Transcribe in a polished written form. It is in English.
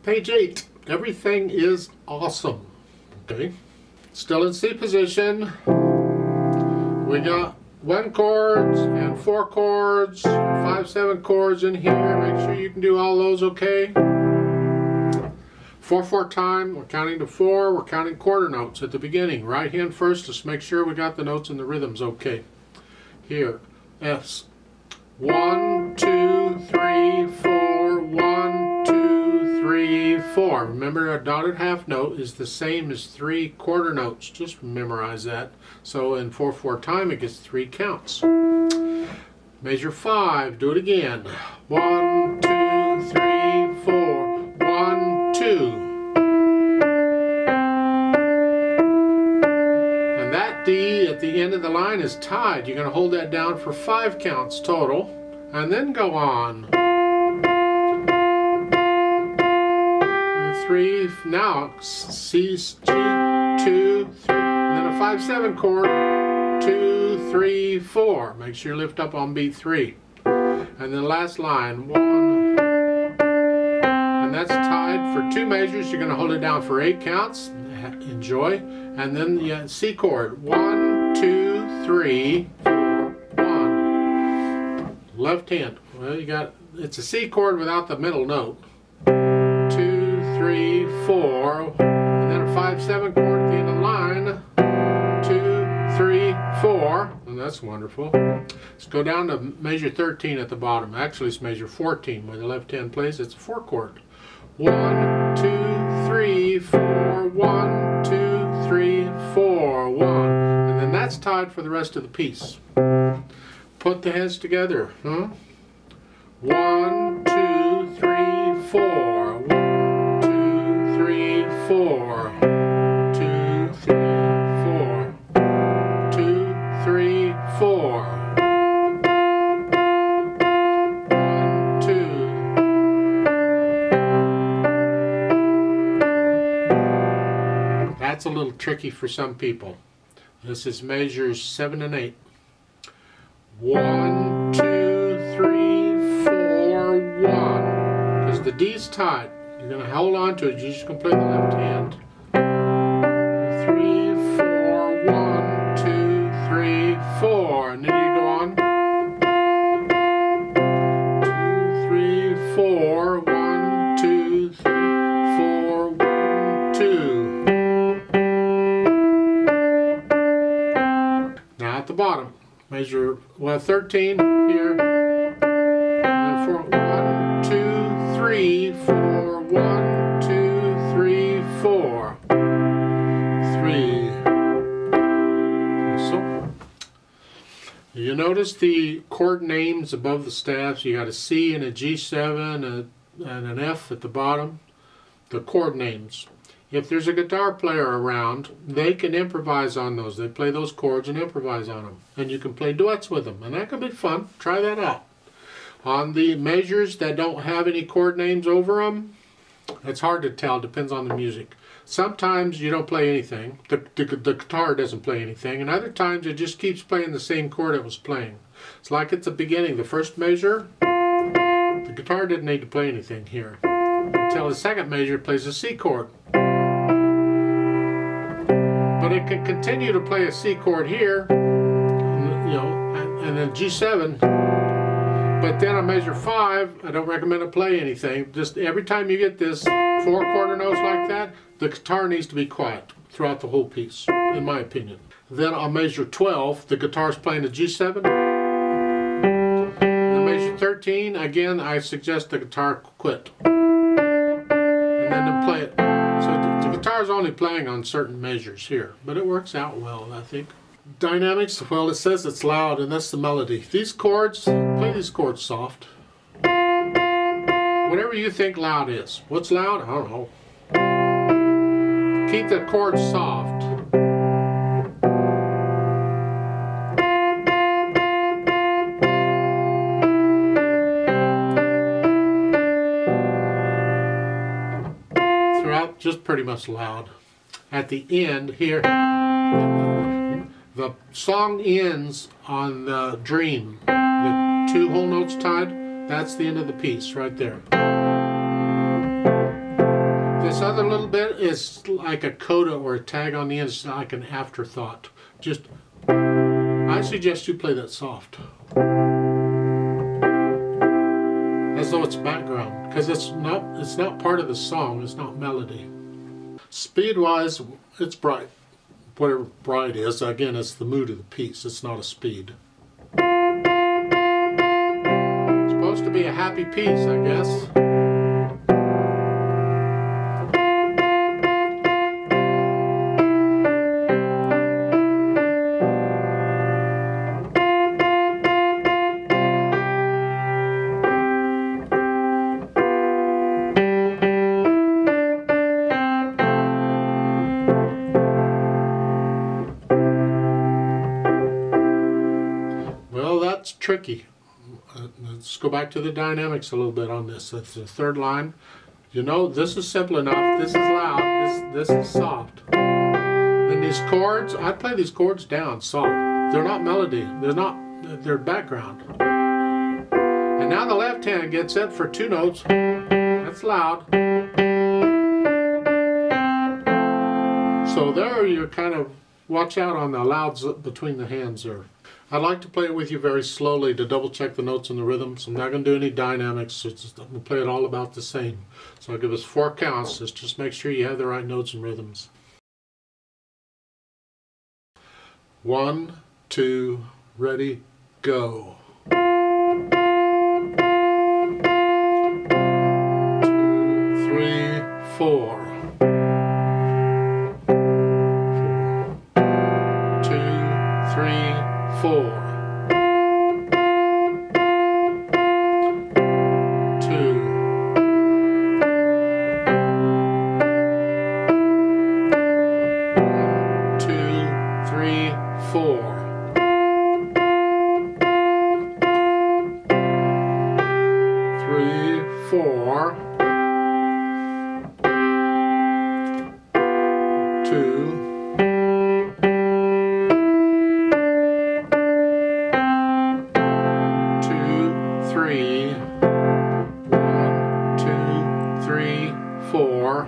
Page 8. Everything is awesome. Okay. Still in C position. We got 1 chords and 4 chords, 5/7 chords in here. Make sure you can do all those okay. 4/4 time. We're counting to 4. We're counting quarter notes at the beginning. Right hand first. Just make sure we got the notes and the rhythms okay. Here, F's. 1, 2, 3, 4. 1, 2, 3, 4. Remember, a dotted half note is the same as 3 quarter notes. Just memorize that. So in 4/4 time, it gets 3 counts. Measure 5. Do it again. 1, 2, 3, 4. 1, 2. And that D at the end of the line is tied. You're going to hold that down for 5 counts total, and then go on. 3. Now C, G, 2, 3, and then a 5/7 chord. 2, 3, 4. Make sure you lift up on beat 3. And then last line, 1. And that's tied for 2 measures. You're going to hold it down for 8 counts. Enjoy. And then C chord. 1, 2, 3, 4, 1. Left hand. Well, you got, it's a C chord without the middle note. 2, 3, 4. And then a 5/7 chord at the end of the line. 2, 3, 4. And that's wonderful. Let's go down to measure 13 at the bottom. Actually, it's measure 14 where the left hand plays. It's a 4 chord. 1, 2, 3, 4. 1, 2, 3, 4. 1. And then that's tied for the rest of the piece. Put the hands together. 1, 2, 3, 4. 1, 2, 3, 4. 2, 3, 4. 2, 3, 4. 1, 2. That's a little tricky for some people. This is measures 7 and 8. 1, 2, 3, 4, 1. Because the D's tied. You're going to hold on to it. You're just going to play the left hand. 3, 4, 1, 2, 3, 4. And then you go on. 2, 3, 4, 1, 2, 3, 4, 1, 2. Now at the bottom. Measure, well, 13 here, and then 4, 1, 2, 3, 4, 1, 2, 3, 4, 3. So, you notice the chord names above the staffs. You got a C and a G7 and an F at the bottom. The chord names. If there's a guitar player around, they can improvise on those. They play those chords and improvise on them. And you can play duets with them. And that can be fun. Try that out. On the measures that don't have any chord names over them, it's hard to tell. Depends on the music. Sometimes you don't play anything. The guitar doesn't play anything. And other times it just keeps playing the same chord it was playing. It's like at the beginning. The first measure, the guitar didn't need to play anything here. Until the second measure it plays a C chord. But it can continue to play a C chord here, you know, and then G7. But then on measure 5, I don't recommend to play anything. Just every time you get this 4 quarter notes like that, the guitar needs to be quiet throughout the whole piece, in my opinion. Then on measure 12, the guitar's playing a G7. And measure 13, again, I suggest the guitar quit. And then play it. So the guitar's only playing on certain measures here, but it works out well, I think. Dynamics, well, it says it's loud, and that's the melody. These chords, play these chords soft. Whatever you think loud is. What's loud? I don't know. Keep the chords soft. Just pretty much loud. At the end here, the song ends on the dream. The 2 whole notes tied, that's the end of the piece right there. This other little bit is like a coda or a tag on the end. It's like an afterthought. Just, I suggest you play that soft. As though it's background, because it's not part of the song, it's not melody. Speed-wise, it's bright. Whatever bright is, again, it's the mood of the piece, it's not a speed. It's supposed to be a happy piece, I guess. That's tricky. Let's go back to the dynamics a little bit on this. That's the third line. You know, this is simple enough. This is loud. This is soft. And these chords, I play these chords down soft. They're not melody. They're background. And now the left hand gets it for 2 notes. That's loud. So there you kind of watch out on the louds between the hands there. I'd like to play it with you very slowly to double check the notes and the rhythms. I'm not going to do any dynamics. I'm going to play it all about the same. So I'll give us 4 counts. Just make sure you have the right notes and rhythms. 1, 2, ready, go. 2, 3, 4. 2, 3, 4. 2. 1, 2, 3, 4. 3, 4. 2. 3, 1, 2, 3, 4.